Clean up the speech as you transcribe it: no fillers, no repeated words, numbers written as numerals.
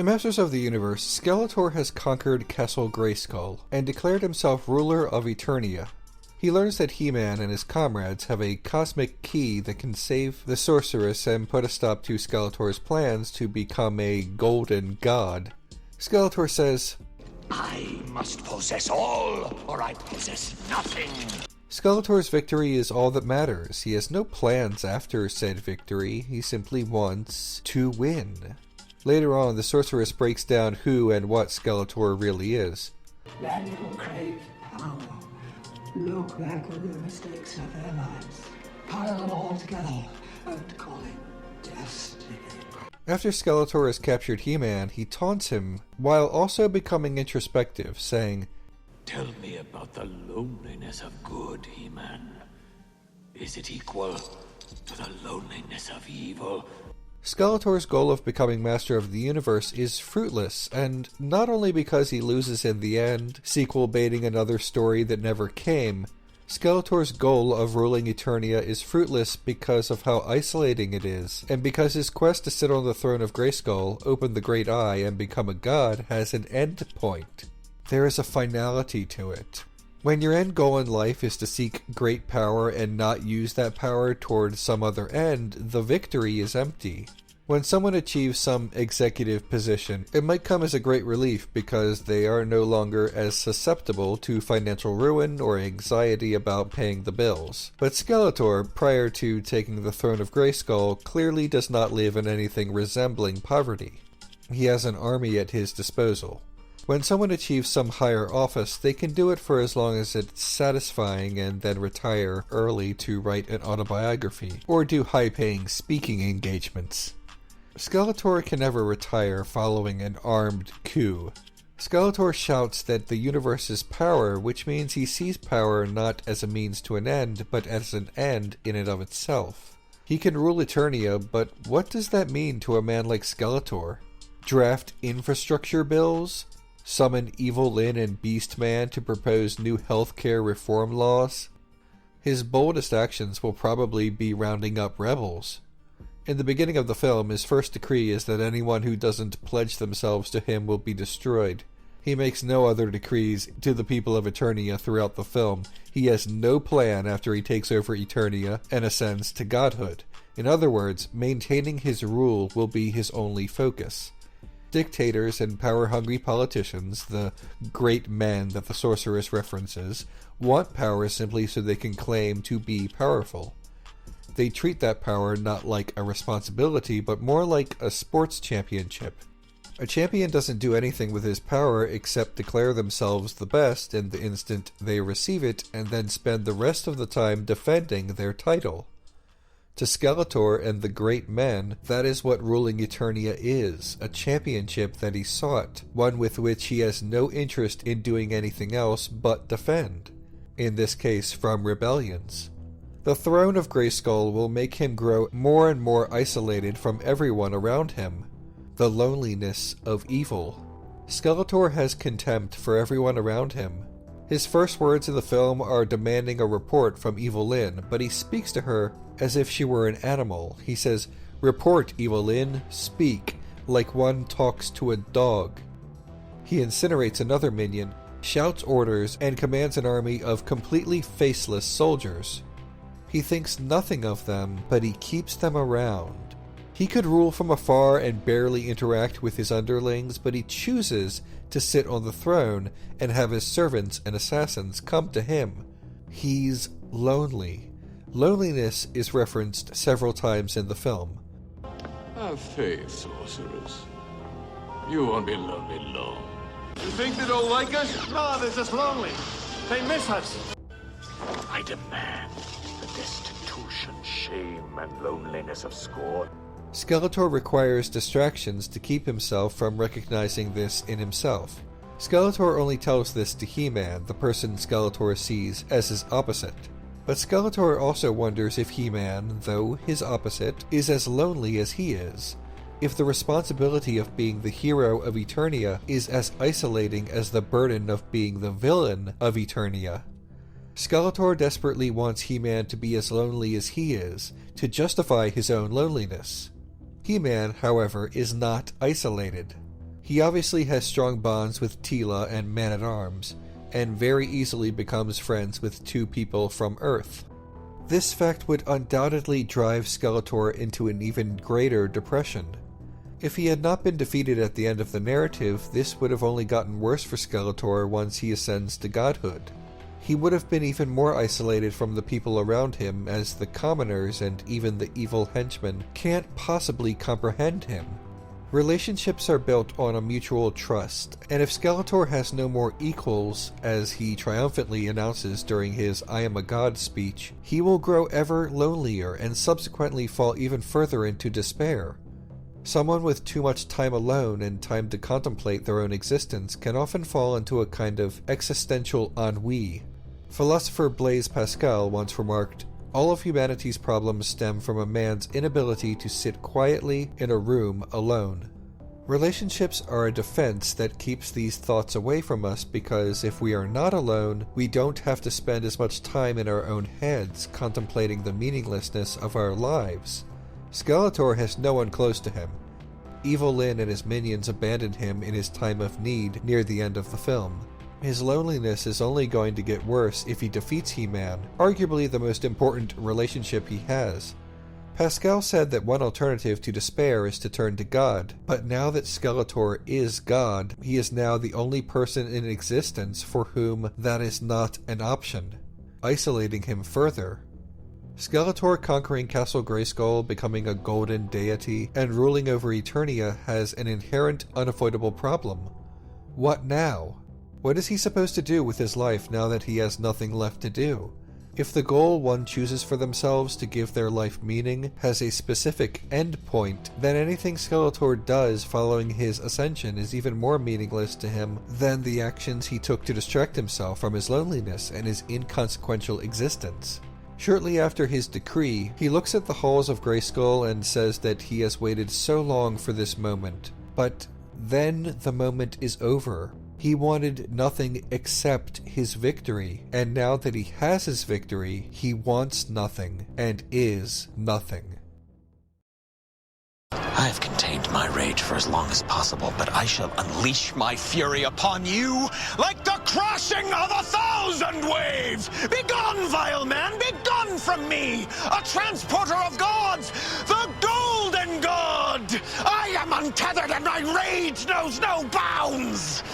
In Masters of the Universe, Skeletor has conquered Castle Grayskull and declared himself ruler of Eternia. He learns that He-Man and his comrades have a cosmic key that can save the sorceress and put a stop to Skeletor's plans to become a golden god. Skeletor says, I must possess all, or I possess nothing. Skeletor's victory is all that matters. He has no plans after said victory. He simply wants to win. Later on, the sorceress breaks down who and what Skeletor really is. Men who crave power look back on the mistakes of their lives, pile them all together, and call it destiny. After Skeletor has captured He-Man, he taunts him, while also becoming introspective, saying, Tell me about the loneliness of good, He-Man. Is it equal to the loneliness of evil? Skeletor's goal of becoming Master of the Universe is fruitless, and not only because he loses in the end, sequel baiting another story that never came. Skeletor's goal of ruling Eternia is fruitless because of how isolating it is, and because his quest to sit on the throne of Grayskull, open the Great Eye, and become a god has an end point. There is a finality to it. When your end goal in life is to seek great power and not use that power toward some other end, the victory is empty. When someone achieves some executive position, it might come as a great relief because they are no longer as susceptible to financial ruin or anxiety about paying the bills. But Skeletor, prior to taking the throne of Grayskull, clearly does not live in anything resembling poverty. He has an army at his disposal. When someone achieves some higher office, they can do it for as long as it's satisfying and then retire early to write an autobiography, or do high-paying speaking engagements. Skeletor can never retire following an armed coup. Skeletor shouts that the universe is power, which means he sees power not as a means to an end, but as an end in and of itself. He can rule Eternia, but what does that mean to a man like Skeletor? Draft infrastructure bills? Summon Evil Lyn and Beastman to propose new healthcare reform laws? His boldest actions will probably be rounding up rebels. In the beginning of the film, his first decree is that anyone who doesn't pledge themselves to him will be destroyed. He makes no other decrees to the people of Eternia throughout the film. He has no plan after he takes over Eternia and ascends to godhood. In other words, maintaining his rule will be his only focus. Dictators and power-hungry politicians, the great men that the sorceress references, want power simply so they can claim to be powerful. They treat that power not like a responsibility, but more like a sports championship. A champion doesn't do anything with his power except declare themselves the best in the instant they receive it, and then spend the rest of the time defending their title. To Skeletor and the great men, that is what ruling Eternia is, a championship that he sought, one with which he has no interest in doing anything else but defend, in this case from rebellions. The throne of Grayskull will make him grow more and more isolated from everyone around him. The loneliness of evil. Skeletor has contempt for everyone around him. His first words in the film are demanding a report from Evil Lyn, but he speaks to her as if she were an animal. He says, "Report, Evil Lyn, speak," like one talks to a dog. He incinerates another minion, shouts orders, and commands an army of completely faceless soldiers. He thinks nothing of them, but he keeps them around. He could rule from afar and barely interact with his underlings, but he chooses to sit on the throne and have his servants and assassins come to him. He's lonely. Loneliness is referenced several times in the film. Have faith, sorceress. You won't be lonely long. You think they don't like us? No, they're just lonely. They miss us. I demand the destitution, shame, and loneliness of scorn. Skeletor requires distractions to keep himself from recognizing this in himself. Skeletor only tells this to He-Man, the person Skeletor sees as his opposite. But Skeletor also wonders if He-Man, though his opposite, is as lonely as he is. If the responsibility of being the hero of Eternia is as isolating as the burden of being the villain of Eternia. Skeletor desperately wants He-Man to be as lonely as he is, to justify his own loneliness. He-Man, however, is not isolated. He obviously has strong bonds with Tila and Man-at-Arms, and very easily becomes friends with two people from Earth. This fact would undoubtedly drive Skeletor into an even greater depression. If he had not been defeated at the end of the narrative, this would have only gotten worse for Skeletor once he ascends to godhood. He would have been even more isolated from the people around him, as the commoners and even the evil henchmen can't possibly comprehend him. Relationships are built on a mutual trust, and if Skeletor has no more equals, as he triumphantly announces during his I am a god speech, he will grow ever lonelier and subsequently fall even further into despair. Someone with too much time alone and time to contemplate their own existence can often fall into a kind of existential ennui. Philosopher Blaise Pascal once remarked, "All of humanity's problems stem from a man's inability to sit quietly in a room alone." Relationships are a defense that keeps these thoughts away from us because if we are not alone, we don't have to spend as much time in our own heads contemplating the meaninglessness of our lives. Skeletor has no one close to him. Evil Lyn and his minions abandoned him in his time of need near the end of the film. His loneliness is only going to get worse if he defeats He-Man, arguably the most important relationship he has. Pascal said that one alternative to despair is to turn to God, but now that Skeletor is God, he is now the only person in existence for whom that is not an option, isolating him further. Skeletor conquering Castle Grayskull, becoming a golden deity, and ruling over Eternia has an inherent, unavoidable problem. What now? What is he supposed to do with his life now that he has nothing left to do? If the goal one chooses for themselves to give their life meaning has a specific end point, then anything Skeletor does following his ascension is even more meaningless to him than the actions he took to distract himself from his loneliness and his inconsequential existence. Shortly after his decree, he looks at the halls of Grayskull and says that he has waited so long for this moment. But then the moment is over. He wanted nothing except his victory, and now that he has his victory, he wants nothing and is nothing. I've contained my rage for as long as possible, but I shall unleash my fury upon you like the crashing of 1,000 waves! Begone, vile man, begone from me! A transporter of gods, the Golden God! I am untethered and my rage knows no bounds!